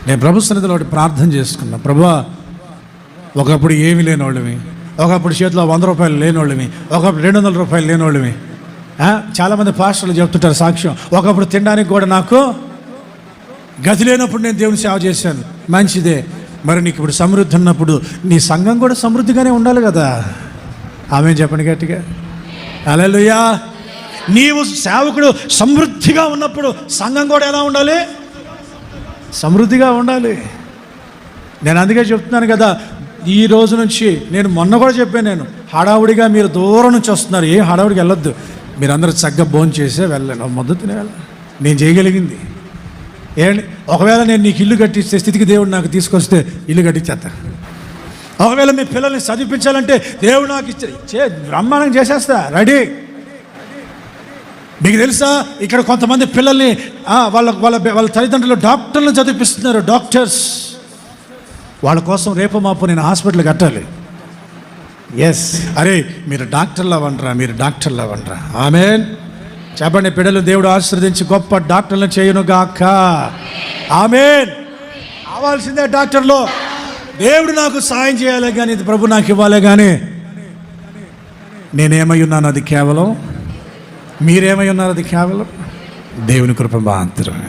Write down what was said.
నేను ప్రభు సన్నిధిలో ఒకటి ప్రార్థన చేసుకున్నా. ప్రభువా, ఒకప్పుడు ఏమీ లేనివాళ్ళమి, ఒకప్పుడు చేతిలో 100 రూపాయలు లేనివాళ్ళమి, ఒకప్పుడు 200 రూపాయలు లేనివాళ్ళమి. చాలామంది పాస్టర్లు చెప్తుంటారు సాక్ష్యం, ఒకప్పుడు తినడానికి కూడా నాకు గతి లేనప్పుడు నేను దేవుని సేవ చేశాను. మంచిదే, మరి నీకు ఇప్పుడు సమృద్ధి ఉన్నప్పుడు నీ సంఘం కూడా సమృద్ధిగానే ఉండాలి కదా. ఆమేన్ చెప్పండి గట్టిగా. హల్లెలూయా. నీవు సేవకుడు సమృద్ధిగా ఉన్నప్పుడు సంఘం కూడా ఎలా ఉండాలి? సమృద్ధిగా ఉండాలి. నేను అందుకే చెప్తున్నాను కదా, ఈ రోజు నుంచి నేను మొన్న కూడా చెప్పాను, నేను హడావుడిగా మీరు దూరం నుంచి వస్తున్నారు, ఏ హడావుడికి వెళ్ళొద్దు, మీరు అందరూ చక్కగా భోజనం చేసే వెళ్ళండి, మొదటినే వెళ్ళండి. నేను చేయగలిగింది ఏంటి, ఒకవేళ నేను నీకు ఇల్లు కట్టిస్తే స్థితికి దేవుడు నాకు తీసుకొస్తే ఇల్లు కట్టించేస్తా. ఒకవేళ మీ పిల్లల్ని చదివించాలంటే దేవుడు నాకు బ్రహ్మాండంగా చేసేస్తా, రెడీ. మీకు తెలుసా, ఇక్కడ కొంతమంది పిల్లల్ని వాళ్ళ వాళ్ళ వాళ్ళ తల్లిదండ్రులు డాక్టర్లను చదివిపిస్తున్నారు, డాక్టర్స్. వాళ్ళ కోసం రేపు మాపు నేను హాస్పిటల్ కట్టాలి. ఎస్, అరే మీరు డాక్టర్లు అవ్వండిరా, మీరు డాక్టర్లు అవ్వండిరా. ఆమేన్ చెప్పండి. పిల్లలు దేవుడు ఆశీర్వదించి గొప్ప డాక్టర్లను చేయునుగాక. ఆమేన్. కావాల్సిందే డాక్టర్లు. దేవుడు నాకు సాయం చేయాలి కానీ, ఇది ప్రభు నాకు ఇవ్వాలి కానీ, నేనేమై ఉన్నాను అది కేవలం, మీరేమై ఉన్నారు అది కేవలం దేవుని కృప మాత్రమే.